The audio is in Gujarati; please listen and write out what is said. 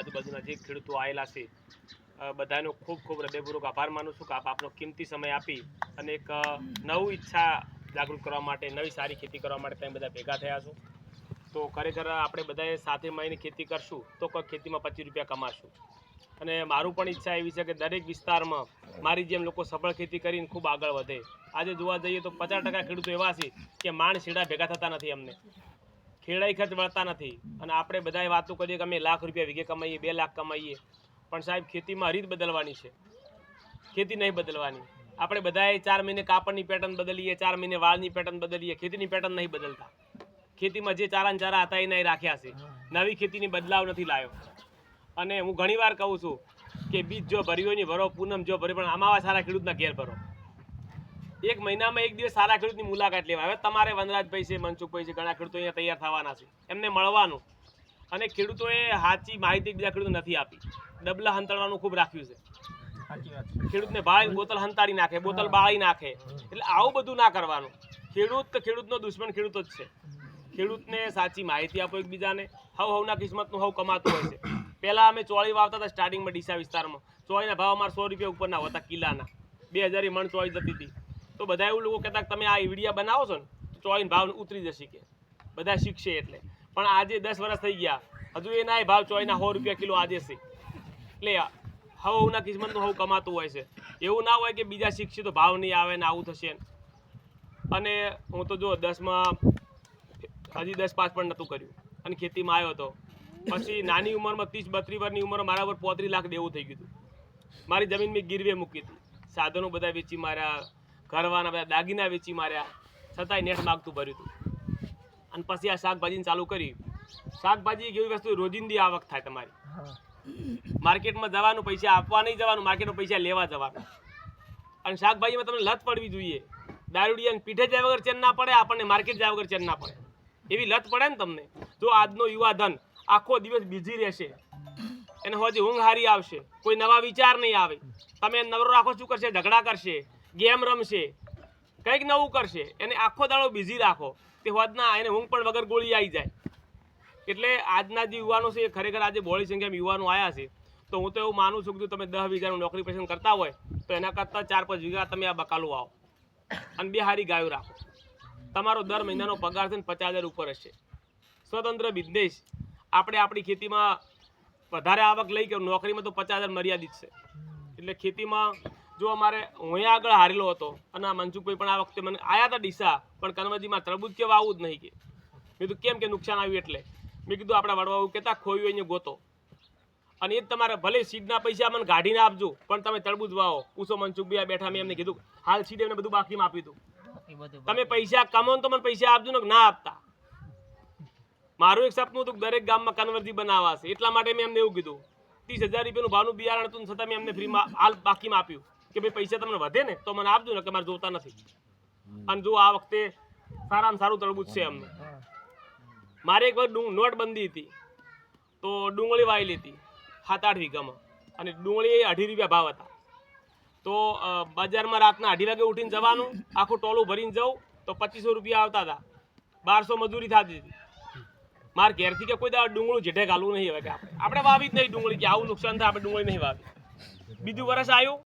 આજુબાજુના જે ખેડૂતો આવેલા છે બધાનો ખૂબ ખૂબ હૃદયપૂર્વક આભાર માનું છું કે આપ આપનો કિંમતી સમય આપી અને એક નવી ઈચ્છા જાગૃત કરવા માટે, નવી સારી ખેતી કરવા માટે તમે બધા ભેગા થયા છો. તો ખરેખર આપણે બધાએ સાથે મળીને ખેતી કરશું તો કોઈ ખેતીમાં 25 રૂપિયા કમાશું. અને મારું પણ ઈચ્છા એવી છે કે દરેક વિસ્તારમાં મારી જેમ લોકો સફળ ખેતી કરીને ખૂબ આગળ વધે. આજે જોવા જઈએ તો 50% ખેડૂતો એવા છે કે માણ શેડા ભેગા થતા નથી, અમને ખેડાઈ ખર્ચ વળતા નથી. અને આપણે બધાએ વાતો કરીએ કે અમે લાખ રૂપિયા વીઘે કમાઈએ, 2 લાખ કમાઈએ, પણ સાહેબ ખેતીમાં રીત બદલવાની છે, ખેતી નહીં બદલવાની. આપણે બધાએ 4 મહિને કાપડની પેટર્ન બદલીએ, 4 મહિને વાળની પેટર્ન બદલીએ, ખેતીની પેટર્ન નહીં બદલતા. ખેતીમાં જે ચારા હતા એને રાખ્યા છે, નવી ખેતીની બદલાવ નથી લાવ્યો. અને હું ઘણીવાર કહું છું કે બીજ જો ભર્યો નહીં ભરો, પૂનમ જો ભર્યો, પણ આમાં સારા ખેડૂતના ઘેર ભરો. 1 મહિનામાં 1 દિવસ સારા ખેડૂતની મુલાકાત લેવા. હવે તમારે વનરાજભાઈ છે, મનસુખભાઈ છે, ઘણા ખેડૂતો અહીંયા તૈયાર થવાના છે, એમને મળવાનું. અને ખેડૂતોએ સાચી માહિતી બીજા ખેડૂતો નથી આપી, ડબલા હંતાડવાનું ખૂબ રાખ્યું છે. ખેડૂતને ભાઈ બોતલ હંતાડી નાખે, બોતલ બાળી નાખે. એટલે આવું બધું ના કરવાનું. ખેડૂતનો દુશ્મન ખેડૂત જ છે. ખેડૂતને સાચી માહિતી આપો એકબીજાને. હવના કિસ્મતનું હવ કમાતું હોય છે. પહેલાં અમે ચોળી વાવતા હતા સ્ટાર્ટિંગમાં ડીસા વિસ્તારમાં. ચોળીના ભાવ અમારા 100 રૂપિયા ઉપરના હતા કિલ્લાના, 2000 મણ ચોળી જતી હતી. તો બધા એવું લોકો કહેતા કે તમે આ ઈવડિયા બનાવો છો ને તો ચોળીનો ભાવ ઉતરી જશે, કે બધા શીખશે. એટલે પણ આજે 10 વર્ષ થઈ ગયા, હજુ એના ભાવ ચોળીના 100 રૂપિયા કિલો આજે છે. એટલે હવના કિસ્મતનું હવ કમાતું હોય છે. એવું ના હોય કે બીજા શીખશે તો ભાવ નહીં આવે ને આવું થશે. અને હું તો જો 10માં હજી 10 પાસ પણ નહોતું કર્યું અને ખેતીમાં આવ્યો હતો. પછી નાની ઉંમરમાં 30-32 વર્ષની ઉંમરમાં મારા ઉપર 35 લાખ દેવું થઈ ગયું હતું. મારી જમીન મેં ગીરવે મૂકી હતી, સાધનો બધા વેચી માર્યા, ઘરવાના બધા દાગીના વેચી માર્યા, છતાંય નેટ માગતું ભર્યું હતું. અને પછી આ શાકભાજીને ચાલુ કરી. શાકભાજી એક એવી વસ્તુ રોજિંદી આવક થાય તમારી. માર્કેટમાં જવાનું, પૈસા આપવા નહીં જવાનું, માર્કેટમાં પૈસા લેવા જવાનું. અને શાકભાજીમાં તમને લત પડવી જોઈએ. દારૂડિયાને પીઠે જાય વગર ચેન ના પડે, આપણને માર્કેટ જાય વગર ચેન ના પડે. એવી લત પડે ને તમને. જો આજનો યુવા ધન આખો દિવસ બીજી રહેશે, એને હજી ઊંઘ હારી આવશે, કોઈ નવા વિચાર નહીં આવે. તમે નવરો રાખો શું કરશે? ઝઘડા કરશે, ગેમ રમશે, કંઈક નવું કરશે. એને આખો દાડો બીઝી રાખો, તે હોદના એને ઊંઘ પણ વગર ગોળી આવી જાય. એટલે આજના જે યુવાનો છે એ ખરેખર આજે બહોળી સંખ્યામાં યુવાનો આવ્યા છે. તો હું તો એવું માનું છું કે તમે 10 વીઘાનું નોકરી પસંદ કરતા હોય તો એના કરતાં 4-5 વીઘા તમે આ બકાલું આવો અને 2 હારી ગાયો રાખો. તમારો દર મહિનાનો પગાર છે ને 50,000 ઉપર હશે. સ્વતંત્ર બિઝનેસ. આપણે આપણી ખેતીમાં વધારે આવક લઈ કે નોકરીમાં તો 50,000 મર્યાદિત છે. એટલે ખેતીમાં જો અમારે હું આગળ હારેલો હતો અને આ મનસુખભાઈ પણ આ વખતે મને આવ્યા હતા ડીસા, પણ કનવજીમાં તરબૂચ કેવા આવું જ નહીં. કે મેં કીધું કેમ કે નુકસાન આવ્યું. એટલે મેં કીધું આપણા વડવાઓ કહેતા ખોયું એને ગોતો. અને એ જ તમારે ભલે સીડના પૈસા મને કાઢીને આપજો, પણ તમે તરબૂચ વાવો. પૂછો મનસુખભાઈ બેઠા, મેં એમને કીધું હાલ સીડ એમને બધું બાકીમાં આપ્યું હતું. તમે પૈસા કમાવો તો મને પૈસા આપજો ને, ના આપતા. મારું એક સપનું હતું દરેક ગામમાં કન્વર્જી બનાવવા છે. એટલા માટે મેં એમને એવું કીધું. 30,000 રૂપિયાનું ભાવનું બિયારણ હતું, છતાં મેં એમને ફ્રીમાં હાલ બાકીમાં આપ્યું કે ભાઈ પૈસા તમને વધે ને તો મને આપજો ને, કે મારે જોતા નથી. અને જો આ વખતે સારામાં સારું તરબૂચ છે અમને. મારે એક વાર નોટબંધી હતી તો ડુંગળી વાવેલી હતી 7-8 વીઘામાં, અને ડુંગળી 2.5 રૂપિયા ભાવ હતા. તો બજારમાં રાતના 2:30 વાગે ઉઠીને જવાનું, આખું ટોલું ભરીને જવું તો 2500 રૂપિયા આવતા હતા, 1200 મજૂરી થતી હતી. મારે ઘેરથી કે કોઈ દાવા ડુંગળું જેઠે ઘાલવું નહીં. હવે કે આપણે વાવી જ નહીં ડુંગળી, કે આવું નુકસાન થાય, આપણે ડુંગળી નહીં વાવી. બીજું વર્ષ આવ્યું